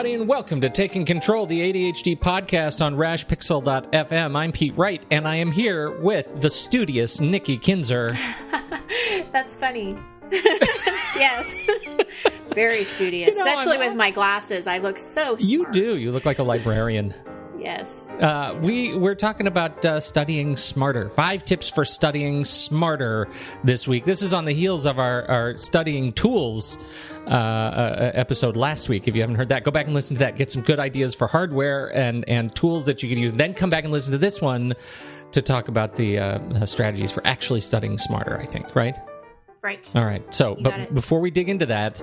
everybody, and welcome to Taking Control, the ADHD podcast on rashpixel.fm. I'm Pete Wright, and I am here with the studious Nikki Kinzer. That's funny. Yes. Very studious. Especially with my glasses. I look so smart. You do. You look like a librarian. Yes. We're talking about studying smarter. 5 tips for studying smarter this week. This is on the heels of our studying tools episode last week. If you haven't heard that, go back and listen to that. Get some good ideas for hardware and tools that you can use. Then come back and listen to this one to talk about the strategies for actually studying smarter, I think, right? Right. All right. So, but before we dig into that,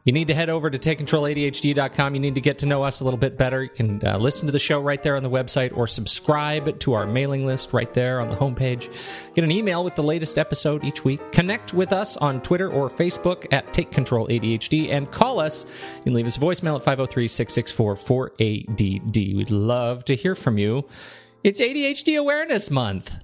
you need to head over to takecontroladhd.com. You need to get to know us a little bit better. You can listen to the show right there on the website or subscribe to our mailing list right there on the homepage. Get an email with the latest episode each week. Connect with us on Twitter or Facebook at Take Control ADHD and call us. You can leave us a voicemail at 503-664-4ADD. We'd love to hear from you. It's ADHD Awareness Month.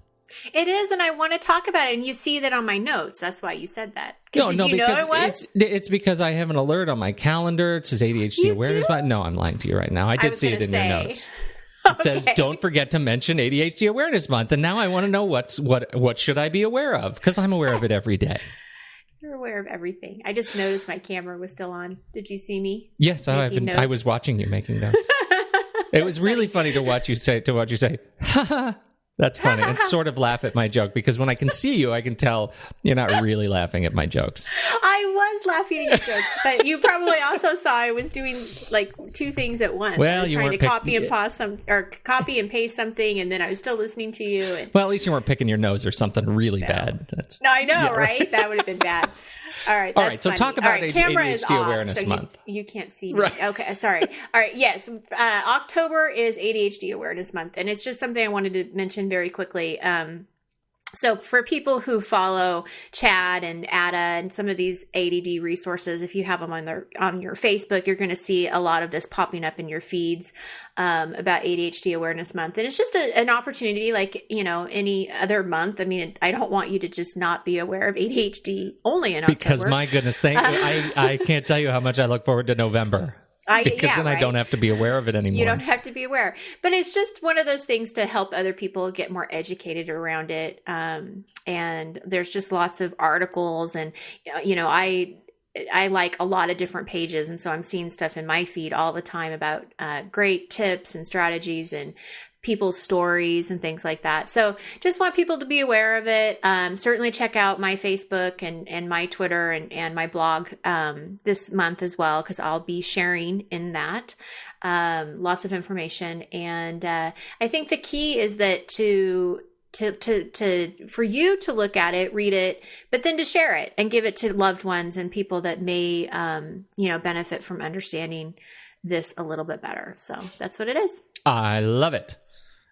It is, and I want to talk about it, and you see that on my notes. That's why you said that. Did you know it was? It's because I have an alert on my calendar. It says ADHD Awareness Month. No, I'm lying to you right now. I did see it in your notes. It says, don't forget to mention ADHD Awareness Month. And now I want to know what should I be aware of? Because I'm aware of it every day. You're aware of everything. I just noticed my camera was still on. Did you see me? Yes, I was watching you making notes. It was really funny to watch you say, ha ha. That's funny. And sort of laugh at my joke, because when I can see you, I can tell you're not really laughing at my jokes. I was laughing at your jokes, but you probably also saw I was doing like 2 things at once. Well, I was you trying weren't to copy and paste something, and then I was still listening to you. And... Well, at least you weren't picking your nose or something really bad. No, I know, right? That would have been bad. All right. So talk about ADHD Awareness Month. You can't see me. Right. Okay, sorry. All right, yes. October is ADHD Awareness Month, and it's just something I wanted to mention very quickly. So for people who follow Chad and Ada and some of these ADD resources, if you have them on your Facebook, you're going to see a lot of this popping up in your feeds about ADHD Awareness Month. And it's just an opportunity like, any other month. I mean, I don't want you to just not be aware of ADHD only in October. Because my goodness, I can't tell you how much I look forward to November. I don't have to be aware of it anymore. You don't have to be aware. But it's just one of those things to help other people get more educated around it. And there's just lots of articles. And, I like a lot of different pages. And so I'm seeing stuff in my feed all the time about great tips and strategies and people's stories and things like that. So just want people to be aware of it. Certainly check out my Facebook and my Twitter and my blog this month as well, because I'll be sharing in that lots of information. And I think the key is that for you to look at it, read it, but then to share it and give it to loved ones and people that may benefit from understanding this a little bit better. So that's what it is. I love it.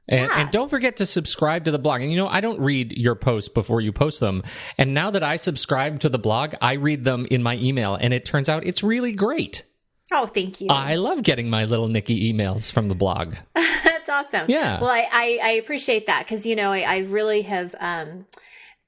And don't forget to subscribe to the blog. And I don't read your posts before you post them. And now that I subscribe to the blog, I read them in my email. And it turns out it's really great. Oh, thank you. I love getting my little Nikki emails from the blog. That's awesome. Yeah. Well, I appreciate that because, I really have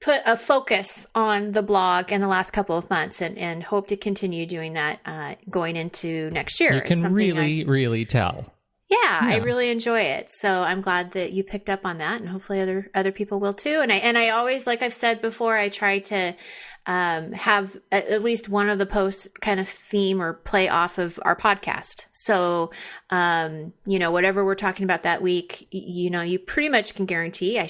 put a focus on the blog in the last couple of months and hope to continue doing that going into next year. You can really tell. Yeah, I really enjoy it. So I'm glad that you picked up on that, and hopefully other people will too. And I always, like I've said before, I try to have at least one of the posts kind of theme or play off of our podcast. So, whatever we're talking about that week, you pretty much can guarantee I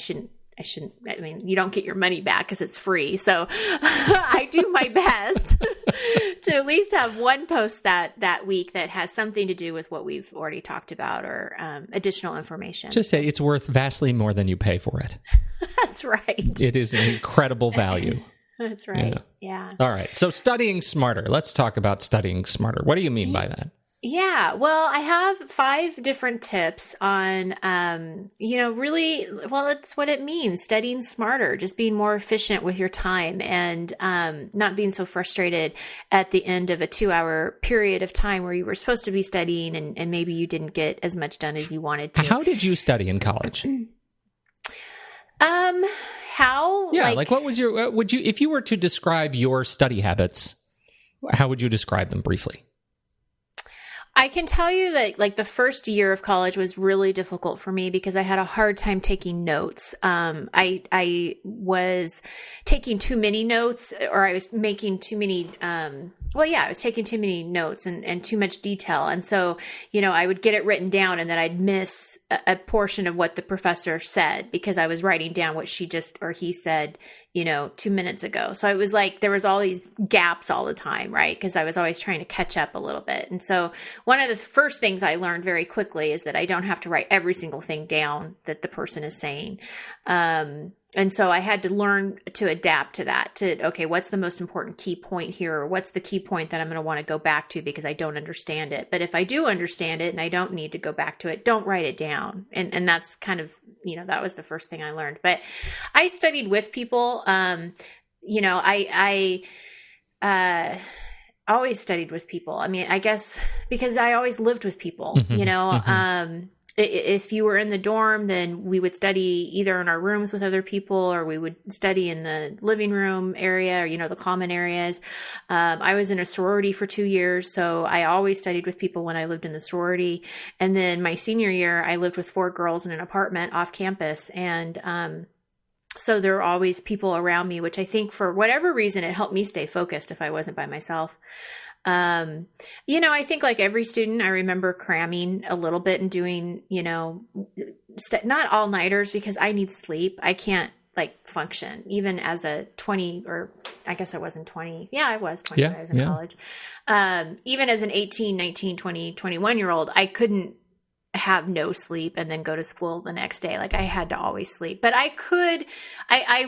mean, you don't get your money back because it's free. So I do my best to at least have one post that week that has something to do with what we've already talked about or additional information. Just say it's worth vastly more than you pay for it. That's right. It is an incredible value. That's right. Yeah. All right. So studying smarter. Let's talk about studying smarter. What do you mean by that? Yeah, well, I have 5 different tips on, it's what it means, studying smarter, just being more efficient with your time and not being so frustrated at the end of a 2-hour period of time where you were supposed to be studying and maybe you didn't get as much done as you wanted to. How did you study in college? How? Yeah, like what was if you were to describe your study habits, how would you describe them briefly? I can tell you that like the first year of college was really difficult for me because I had a hard time taking notes. I was taking too many notes, or I was making too many, I was taking too many notes and too much detail. And so, I would get it written down and then I'd miss a portion of what the professor said because I was writing down what he said, 2 minutes ago. So it was like there was all these gaps all the time, right? Because I was always trying to catch up a little bit. And so one of the first things I learned very quickly is that I don't have to write every single thing down that the person is saying. And so I had to learn to adapt to that, okay, what's the most important key point here? Or what's the key point that I'm going to want to go back to because I don't understand it? But if I do understand it and I don't need to go back to it, don't write it down. And that's kind of, that was the first thing I learned. But I studied with people. I always studied with people. I mean, I guess because I always lived with people, if you were in the dorm, then we would study either in our rooms with other people or we would study in the living room area or, the common areas. I was in a sorority for 2 years, so I always studied with people when I lived in the sorority. And then my senior year, I lived with 4 girls in an apartment off campus. And so there were always people around me, which I think for whatever reason, it helped me stay focused if I wasn't by myself. I think like every student, I remember cramming a little bit and doing, not all nighters because I need sleep. I can't function even as a 20, or I guess I wasn't 20. Yeah, I was 20 when I was in college. Even as an 18, 19, 20, 21-year-old, I couldn't have no sleep and then go to school the next day. Like I had to always sleep, but I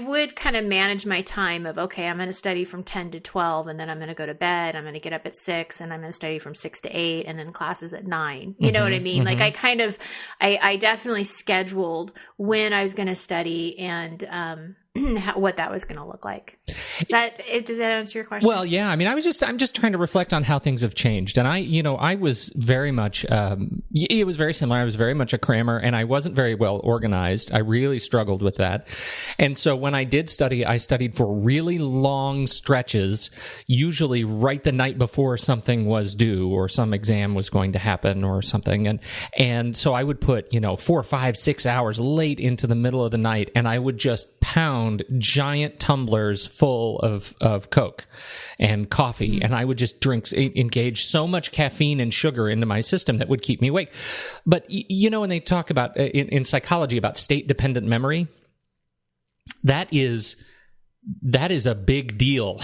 would kind of manage my time of, okay, I'm going to study from 10 to 12 and then I'm going to go to bed. I'm going to get up at 6 and I'm going to study from 6 to 8 and then classes at 9. You know what I mean? Like I definitely scheduled when I was going to study and, what that was going to look like. Does that answer your question? Well, yeah. I mean, I'm just trying to reflect on how things have changed. And I was very much, it was very similar. I was very much a crammer and I wasn't very well organized. I really struggled with that. And so when I did study, I studied for really long stretches, usually right the night before something was due or some exam was going to happen or something. And so I would put, 4, 5, 6 hours late into the middle of the night and I would just pound giant tumblers full of Coke and coffee, and I would just engage so much caffeine and sugar into my system that would keep me awake. But when they talk about in psychology about state-dependent memory, that is a big deal.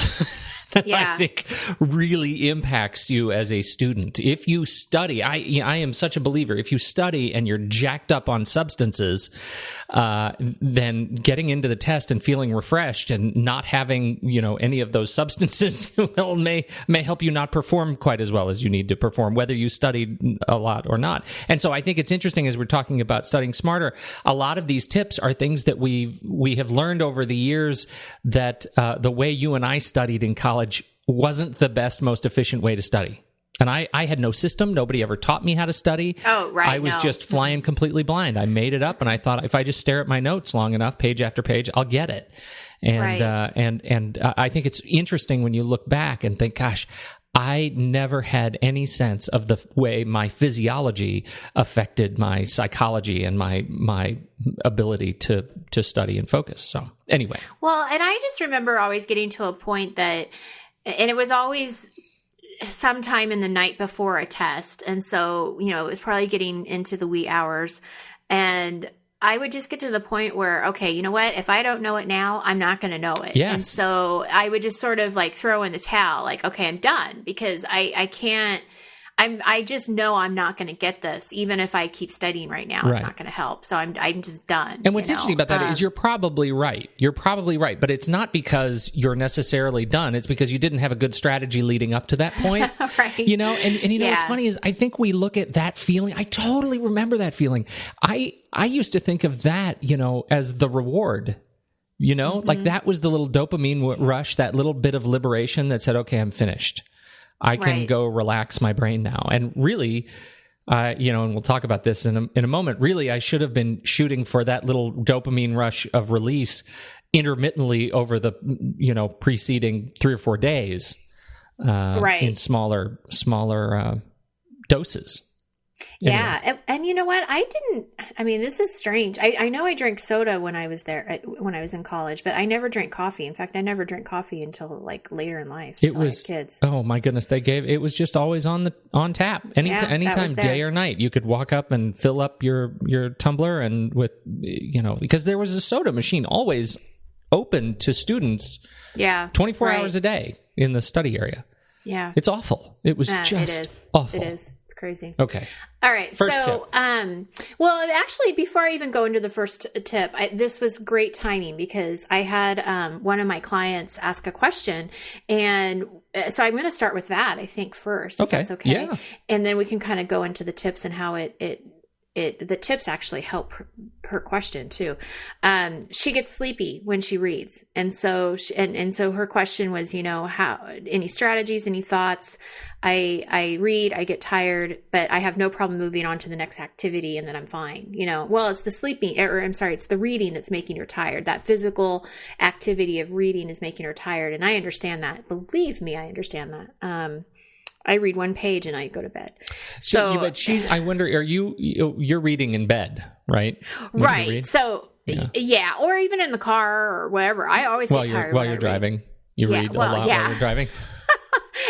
That I think really impacts you as a student. If you study, I am such a believer, if you study and you're jacked up on substances, then getting into the test and feeling refreshed and not having, any of those substances may help you not perform quite as well as you need to perform, whether you studied a lot or not. And so I think it's interesting as we're talking about studying smarter, a lot of these tips are things that we have learned over the years that the way you and I studied in college wasn't the best, most efficient way to study. And I had no system. Nobody ever taught me how to study. Oh, right. I was just flying completely blind. I made it up, and I thought if I just stare at my notes long enough, page after page, I'll get it. And and I think it's interesting when you look back and think, gosh, I never had any sense of the way my physiology affected my psychology and my ability to study and focus. So anyway. Well, and I just remember always getting to a point that, and it was always sometime in the night before a test. And so, it was probably getting into the wee hours, and I would just get to the point where, okay, you know what? If I don't know it now, I'm not going to know it. Yes. And so I would just sort of throw in the towel, okay, I'm done, because I can't, I just know I'm not going to get this. Even if I keep studying right now, it's not going to help. So I'm just done. And what's interesting about that is you're probably right. You're probably right. But it's not because you're necessarily done. It's because you didn't have a good strategy leading up to that point. Right. And what's funny is I think we look at that feeling. I totally remember that feeling. I used to think of that, as the reward. Like that was the little dopamine rush, that little bit of liberation that said, okay, I'm finished. I can go relax my brain now. And really, and we'll talk about this in a moment, really, I should have been shooting for that little dopamine rush of release intermittently over the, preceding 3 or 4 days, in smaller doses. Anyway. Yeah. And you know what? This is strange. I know I drank soda when I was there, when I was in college, but I never drank coffee. In fact, I never drank coffee until like later in life. It was kids. Oh my goodness. It was just always on tap. Anytime, day or night, you could walk up and fill up your tumbler and because there was a soda machine always open to students. Yeah. 24 hours a day in the study area. Yeah. It's awful. It was awful. It is. It's crazy. Okay. All right. First tip. Well, actually, before I even go into the first tip, this was great timing because I had one of my clients ask a question. And so I'm going to start with that, I think, first. If that's okay. Yeah. And then we can kind of go into the tips and how the tips actually help her question too. She gets sleepy when she reads. And so, so her question was, how, any strategies, any thoughts? I read, I get tired, but I have no problem moving on to the next activity and then I'm fine. Well, it's it's the reading that's making her tired. That physical activity of reading is making her tired. And I understand that. Believe me, I understand that. I read one page and I go to bed. But I wonder, you're reading in bed, right? Right. So yeah. Or even in the car or whatever. I always get tired while you're driving. You read a lot while you're driving.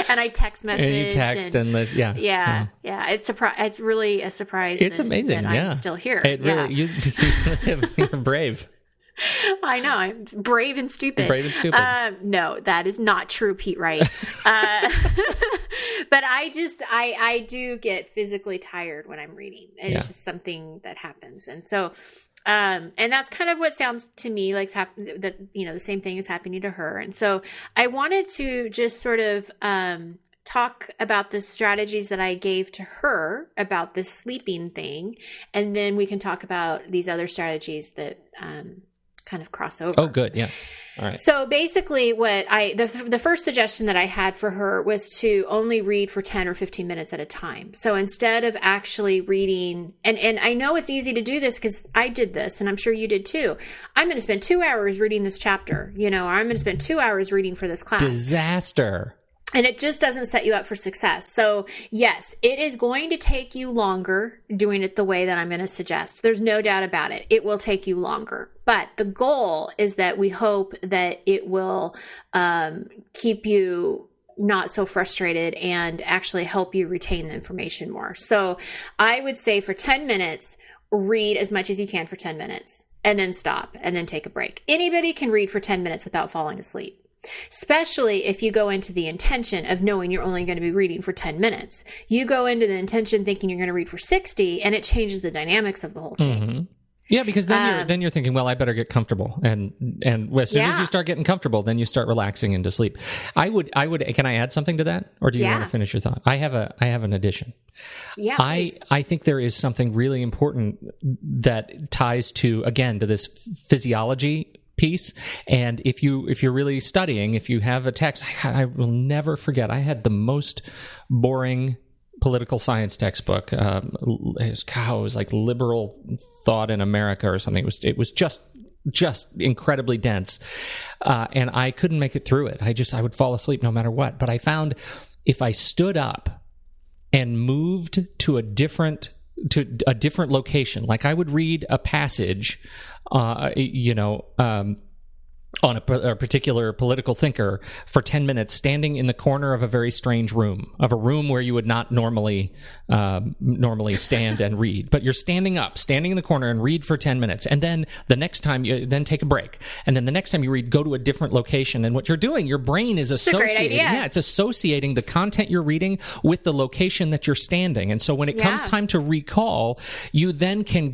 And I text message. And you text and listen. Yeah. Yeah. It's really a surprise. It's amazing. That I'm still here. It really, you're brave. I know. I'm brave and stupid. No, that is not true, Pete Wright. But I do get physically tired when I'm reading. It's just something that happens. And so, and that's kind of what sounds to me like the same thing is happening to her. And so I wanted to just sort of, talk about the strategies that I gave to her about this sleeping thing. And then we can talk about these other strategies that, kind of cross over. Oh, good. Yeah. All right. So basically the first suggestion that I had for her was to only read for 10 or 15 minutes at a time. So instead of actually reading, and I know it's easy to do this because I did this and I'm sure you did too. I'm going to spend 2 hours reading this chapter, or I'm going to spend 2 hours reading for this class. Disaster. And it just doesn't set you up for success. So yes, it is going to take you longer doing it the way that I'm going to suggest. There's no doubt about it. It will take you longer. But the goal is that we hope that it will keep you not so frustrated and actually help you retain the information more. So I would say for 10 minutes, read as much as you can for 10 minutes and then stop and then take a break. Anybody can read for 10 minutes without falling asleep. Especially if you go into the intention of knowing you're only going to be reading for 10 minutes. You go into the intention thinking you're going to read for 60 and it changes the dynamics of the whole thing. Mm-hmm. Yeah, because then you're thinking, well, I better get comfortable, and as soon as you start getting comfortable, then you start relaxing into sleep. I would. Can I add something to that, or do you want to finish your thought? I have an addition. Yeah, I think there is something really important that ties to this physiology piece. And if you're really studying, if you have a text, I will never forget. I had the most boring political science textbook. It was like Liberal Thought in America or something. It was just incredibly dense, and I couldn't make it through it. I would fall asleep no matter what. But I found if I stood up and moved to a different location, like I would read a passage, on a particular political thinker for 10 minutes, standing in the corner of a very strange room, where you would not normally stand and read, but you're standing in the corner and read for 10 minutes. And then the next time you then take a break. And then the next time you read, go to a different location. And what you're doing, your brain is associating. Yeah, it's associating the content you're reading with the location that you're standing. And so when it comes time to recall, you then can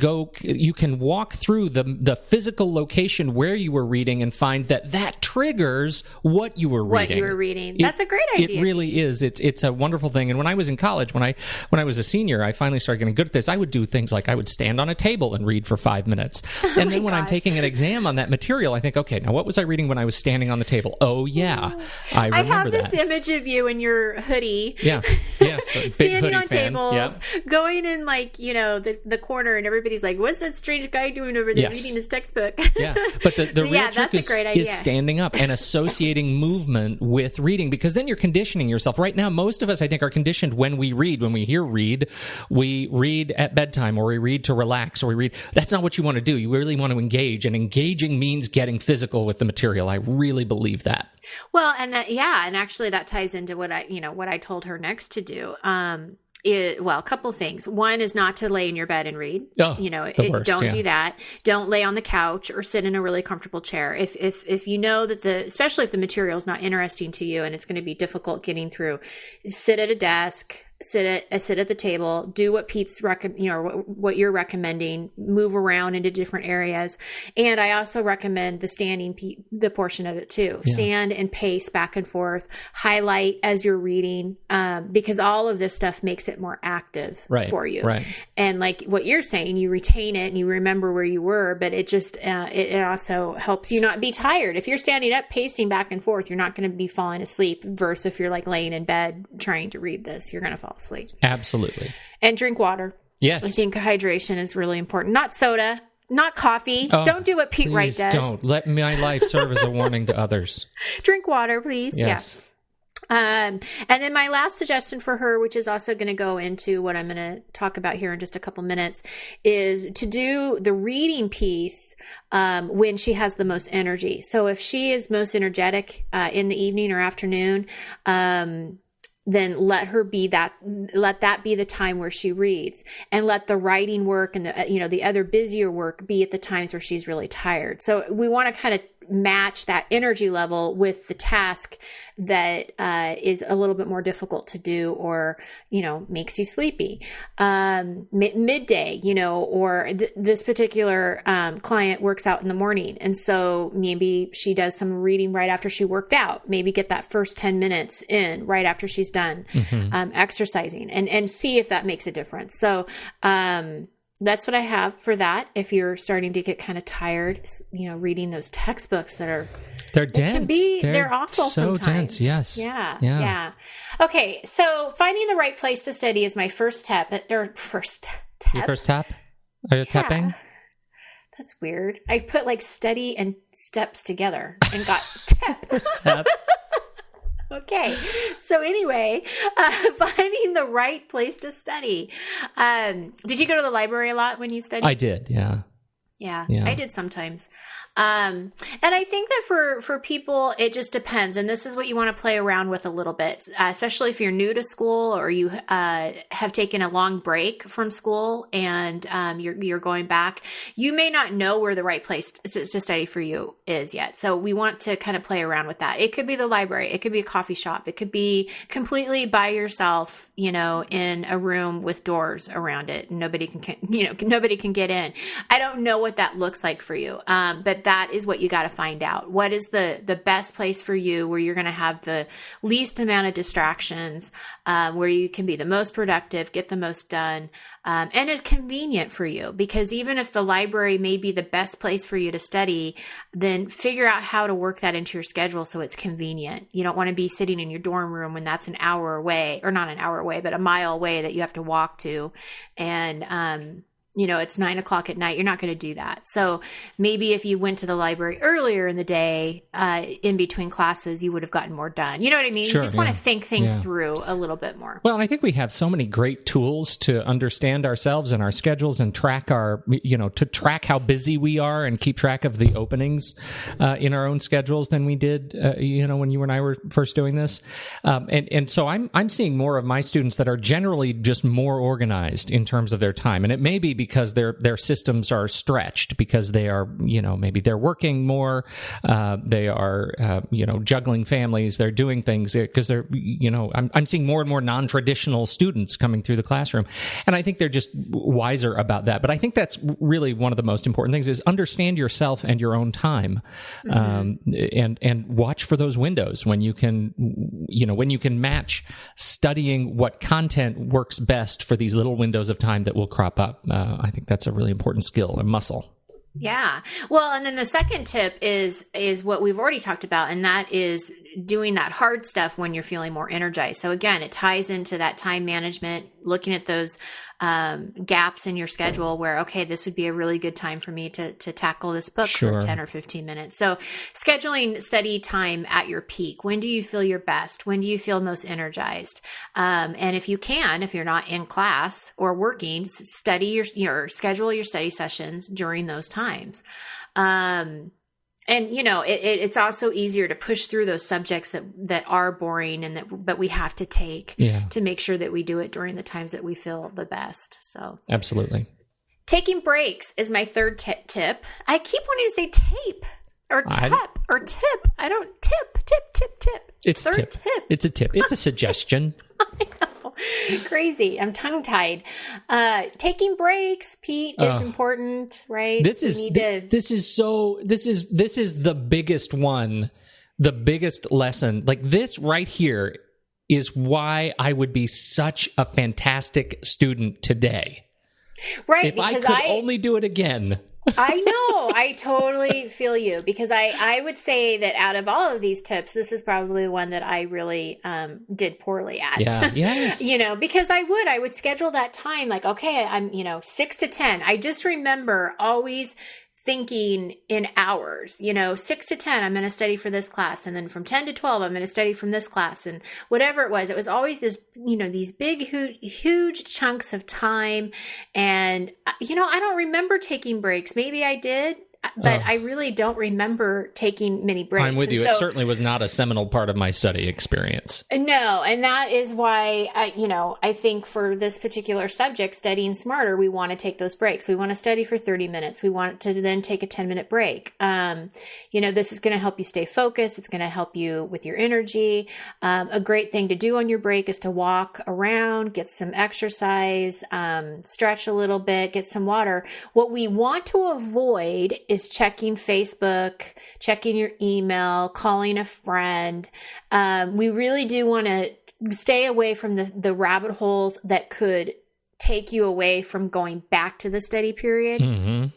walk through the physical location where you were reading and find that triggers what you were reading. That's a great idea. It really is. It's a wonderful thing. And when I was in college, when I was a senior, I finally started getting good at this. I would do things like I would stand on a table and read for 5 minutes. And then when I'm taking an exam on that material, I think, okay, now what was I reading when I was standing on the table? Oh yeah, I remember that. I have this image of you in your hoodie. Yeah. Yes. Big standing hoodie on fan. tables, going in the corner, and everybody's like, "What's that strange guy doing over there reading his textbook?" Yeah. But the real trick is great idea. is standing up and associating movement with reading, because then you're conditioning yourself. Right now, most of us, I think, are conditioned when we read. When we hear read, we read at bedtime, or we read to relax, or we read. That's not what you want to do. You really want to engage, and engaging means getting physical with the material. I really believe that. Well, and and actually that ties into what I told her next to do. A couple things. One is not to lay in your bed and read. Oh, don't do that. Don't lay on the couch or sit in a really comfortable chair. If you know that especially if the material is not interesting to you and it's going to be difficult getting through, sit at a desk. Sit at the table, do what Pete's what you're recommending, move around into different areas. And I also recommend the standing the portion of it too. Yeah. Stand and pace back and forth, highlight as you're reading, because all of this stuff makes it more active for you. Right. And like what you're saying, you retain it and you remember where you were, but it just, it also helps you not be tired. If you're standing up, pacing back and forth, you're not going to be falling asleep, versus if you're like laying in bed trying to read this, you're going to fall asleep. Absolutely. And drink water. Yes. I think hydration is really important. Not soda, not coffee. Don't do what Pete Wright does. Don't. Let my life serve as a warning to others. Drink water, please. Yes. Yeah. And then my last suggestion for her, which is also going to go into what I'm going to talk about here in just a couple minutes, is to do the reading piece when she has the most energy. So if she is most energetic in the evening or afternoon, then let that be the time where she reads, and let the writing work and the other busier work be at the times where she's really tired. So we want to kind of match that energy level with the task that is a little bit more difficult to do, or makes you sleepy. Midday, or this particular client works out in the morning, and so maybe she does some reading right after she worked out. Maybe get that first 10 minutes in right after she's done exercising, and see if that makes a difference. So that's what I have for that. If you're starting to get kind of tired, reading those textbooks they're dense. They're awful so sometimes. Dense. Yes. Yeah. Okay. So finding the right place to study is my first tip. Your first tap? Are you tapping? That's weird. I put like study and steps together and got tap. First tap. Okay. So anyway, finding the right place to study. Did you go to the library a lot when you studied? I did. Yeah. Yeah. I did sometimes. And I think that for people, it just depends. And this is what you want to play around with a little bit, especially if you're new to school, or you have taken a long break from school and you're going back. You may not know where the right place to study for you is yet. So we want to kind of play around with that. It could be the library. It could be a coffee shop. It could be completely by yourself, in a room with doors around it. And nobody can get in. I don't know what that looks like for you. But that is what you got to find out. What is the best place for you, where you're going to have the least amount of distractions, where you can be the most productive, get the most done, and is convenient for you. Because even if the library may be the best place for you to study, then figure out how to work that into your schedule so it's convenient. You don't want to be sitting in your dorm room when that's an hour away, or not an hour away, but a mile away that you have to walk to. And, it's 9:00 at night. You're not going to do that. So maybe if you went to the library earlier in the day, in between classes, you would have gotten more done. You know what I mean? Sure, you just want to think things through a little bit more. Well, and I think we have so many great tools to understand ourselves and our schedules, and track to track how busy we are and keep track of the openings in our own schedules than we did, when you and I were first doing this. And so I'm seeing more of my students that are generally just more organized in terms of their time. And it may be because their systems are stretched, because they are, maybe they're working more, they are, juggling families, they're doing things because they're, I'm seeing more and more non-traditional students coming through the classroom. And I think they're just wiser about that. But I think that's really one of the most important things, is understand yourself and your own time, and watch for those windows when you can match studying what content works best for these little windows of time that will crop up. I think that's a really important skill and muscle. Yeah. Well, and then the second tip is what we've already talked about, and that is doing that hard stuff when you're feeling more energized. So again, it ties into that time management, looking at those gaps in your schedule where, okay, this would be a really good time for me to tackle this book for 10 or 15 minutes. So scheduling study time at your peak. When do you feel your best? When do you feel most energized? And if you can, if you're not in class or working, schedule your study sessions during those times. And it's also easier to push through those subjects that are boring but we have to take to make sure that we do it during the times that we feel the best. So absolutely. Taking breaks is my third tip. I keep wanting to say tape or tip. I don't tip. It's third tip. It's a tip. It's a suggestion. I know. Crazy. I'm tongue tied. Taking breaks, Pete, is important, right? This is the biggest one, the biggest lesson. Like this right here is why I would be such a fantastic student today. Right. If I could only do it again. I know. I totally feel you, because I would say that out of all of these tips, this is probably the one that I really did poorly at. Yeah. Yes. Because I would schedule that time like, okay, I'm 6 to 10. I just remember always thinking in hours, 6 to 10, I'm going to study for this class. And then from 10 to 12, I'm going to study from this class, and whatever it was always this, these big, huge chunks of time. And, I don't remember taking breaks. Maybe I did, but I really don't remember taking many breaks. I'm with you. It certainly was not a seminal part of my study experience. No. And that is why, I think for this particular subject, studying smarter, we want to take those breaks. We want to study for 30 minutes. We want to then take a 10-minute break. This is going to help you stay focused. It's going to help you with your energy. A great thing to do on your break is to walk around, get some exercise, stretch a little bit, get some water. What we want to avoid is checking Facebook, checking your email, calling a friend. We really do want to stay away from the rabbit holes that could take you away from going back to the study period. Mm-hmm.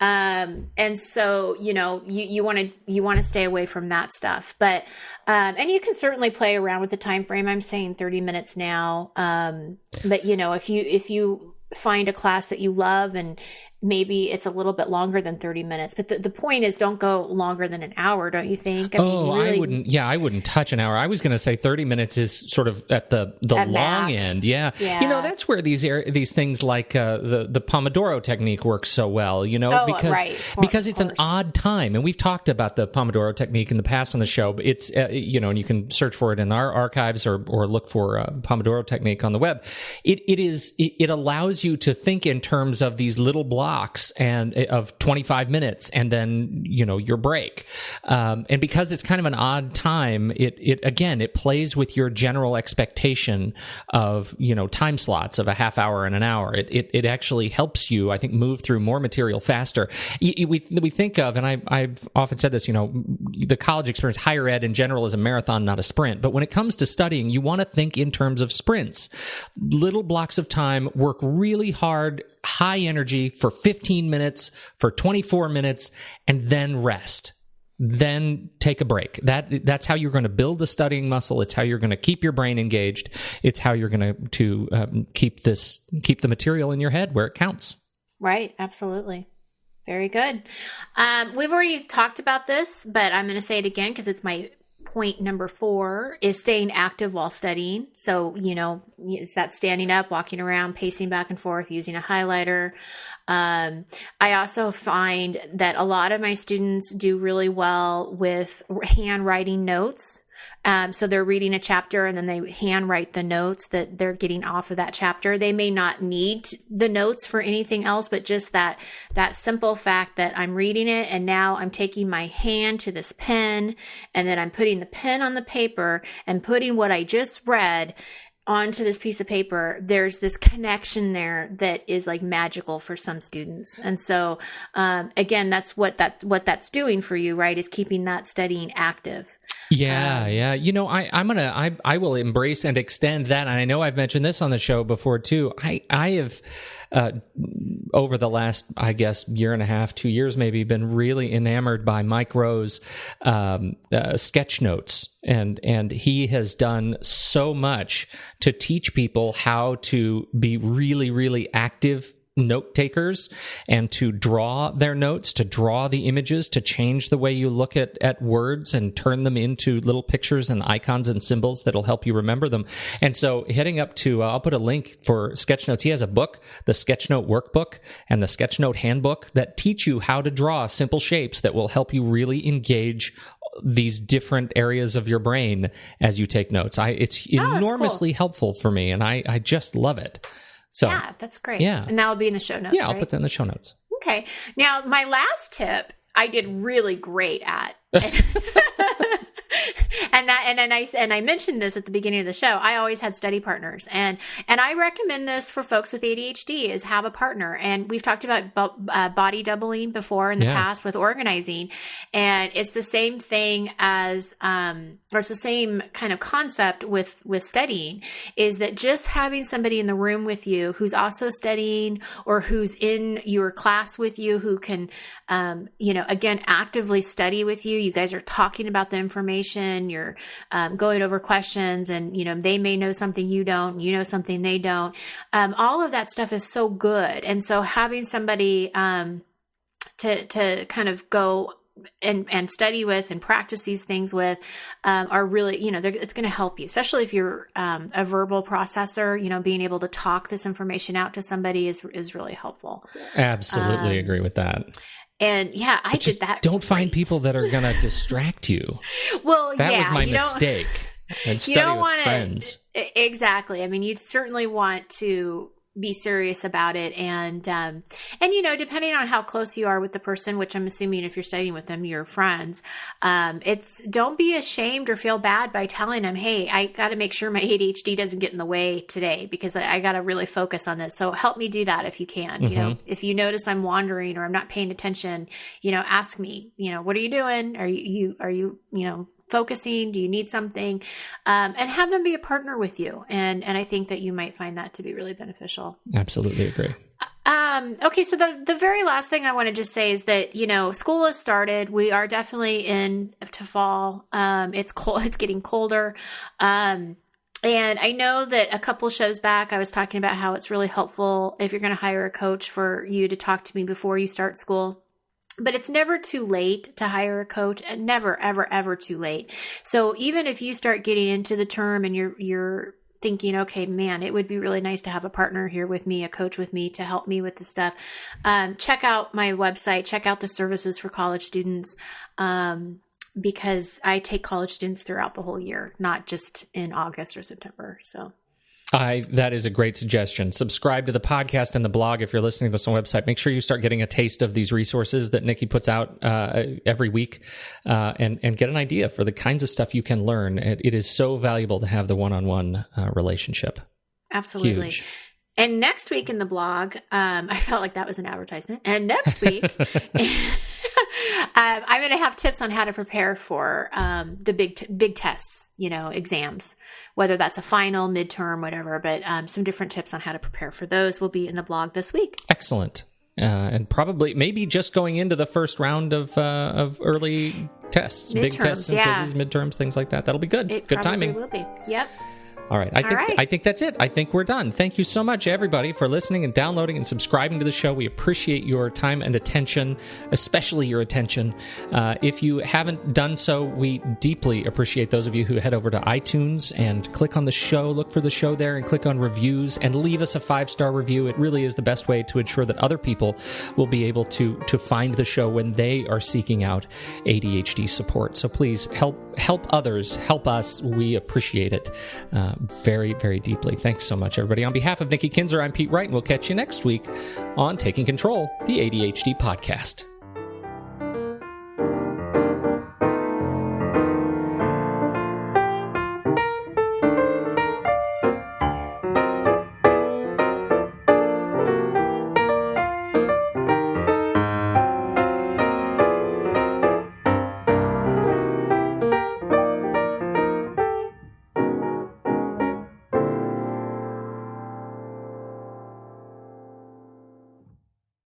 And so, you want to stay away from that stuff, but, and you can certainly play around with the time frame. I'm saying 30 minutes now. But if you find a class that you love and maybe it's a little bit longer than 30 minutes, but the point is don't go longer than an hour, don't you think? I wouldn't touch an hour. I was going to say 30 minutes is sort of at the long max. end. Yeah. That's where these things like the Pomodoro technique works so well, because it's an odd time. And we've talked about the Pomodoro technique in the past on the show, but it's, and you can search for it in our archives or look for Pomodoro technique on the web. It allows you to think in terms of these little blocks and of 25 minutes and then your break, and because it's kind of an odd time, it plays with your general expectation of time slots of a half hour and an hour. It actually helps you, I think, move through more material faster. We think of, and I've often said this, the college experience, higher ed in general, is a marathon, not a sprint. But when it comes to studying, you want to think in terms of sprints. Little blocks of time, work really hard, high energy for 15 minutes, for 24 minutes, and then rest. Then take a break. That's how you're going to build the studying muscle. It's how you're going to keep your brain engaged. It's how you're going to keep the material in your head where it counts. Right. Absolutely. Very good. We've already talked about this, but I'm going to say it again because it's my point number 4 is staying active while studying. So, it's that standing up, walking around, pacing back and forth, using a highlighter. I also find that a lot of my students do really well with handwriting notes. So they're reading a chapter and then they handwrite the notes that they're getting off of that chapter. They may not need the notes for anything else, but just that simple fact that I'm reading it and now I'm taking my hand to this pen and then I'm putting the pen on the paper and putting what I just read onto this piece of paper. There's this connection there that is like magical for some students. And so, again, that's what that's doing for you, right? Is keeping that studying active. Yeah. I will embrace and extend that. And I know I've mentioned this on the show before too. I have, over the last, I guess, year and a half, 2 years maybe, been really enamored by Mike Rowe's sketch notes. And he has done so much to teach people how to be really, really active note takers and to draw their notes, to draw the images, to change the way you look at words and turn them into little pictures and icons and symbols that'll help you remember them. And so heading up to, I'll put a link for Sketchnotes. He has a book, the Sketchnote Workbook and the Sketchnote Handbook, that teach you how to draw simple shapes that will help you really engage these different areas of your brain as you take notes. It's enormously helpful for me, and I just love it. So, yeah, that's great. Yeah. And that will be in the show notes. Yeah, I'll put that in the show notes. Okay. Now, my last tip, I did really great at. And I mentioned this at the beginning of the show. I always had study partners, and I recommend this for folks with ADHD is have a partner. And we've talked about body doubling before in the past with organizing, and it's the same thing as, or it's the same kind of concept with studying. Is that just having somebody in the room with you who's also studying or who's in your class with you who can, again, actively study with you. You guys are talking about the information. You're going over questions, and they may know something you don't, you know something they don't. All of that stuff is so good, and so having somebody to kind of go and study with and practice these things with are really, it's going to help you, especially if you're a verbal processor. Being able to talk this information out to somebody is really helpful. Absolutely agree with that. And yeah, I did that. Don't find people that are going to distract you. Well, that was my mistake. And study with friends. Exactly. I mean, you certainly want to be serious about it, and depending on how close you are with the person, which I'm assuming if you're studying with them, you're friends. Don't be ashamed or feel bad by telling them, hey, I got to make sure my ADHD doesn't get in the way today because I got to really focus on this. So help me do that if you can. Mm-hmm. If you notice I'm wandering or I'm not paying attention, ask me. What are you doing? Are you focusing? Do you need something? And have them be a partner with you. And I think that you might find that to be really beneficial. Absolutely agree. Okay. So the very last thing I want to just say is that, school has started. We are definitely into fall. It's cold. It's getting colder. And I know that a couple shows back, I was talking about how it's really helpful if you're going to hire a coach for you to talk to me before you start school. But it's never too late to hire a coach, and never, ever, ever too late. So even if you start getting into the term and you're thinking, okay, man, it would be really nice to have a partner here with me, a coach with me to help me with this stuff. Check out my website, check out the services for college students, because I take college students throughout the whole year, not just in August or September. So. That is a great suggestion. Subscribe to the podcast and the blog if you're listening to this on the website. Make sure you start getting a taste of these resources that Nikki puts out every week, and get an idea for the kinds of stuff you can learn. It is so valuable to have the one-on-one relationship. Absolutely. Huge. And next week in the blog, I felt like that was an advertisement. And next week, I'm going to have tips on how to prepare for the big tests, exams, whether that's a final, midterm, whatever. But some different tips on how to prepare for those will be in the blog this week. Excellent. And probably maybe just going into the first round of early tests, big tests and quizzes, midterms, things like that. That'll be good. Good timing. It will be. Yep. All right. I think that's it. I think we're done. Thank you so much, everybody, for listening and downloading and subscribing to the show. We appreciate your time and attention, especially your attention. If you haven't done so, we deeply appreciate those of you who head over to iTunes and click on the show, look for the show there, and click on reviews and leave us a 5-star review. It really is the best way to ensure that other people will be able to find the show when they are seeking out ADHD support. So please help others, help us. We appreciate it very, very deeply. Thanks so much, everybody. On behalf of Nikki Kinzer, I'm Pete Wright, and we'll catch you next week on Taking Control, the ADHD podcast.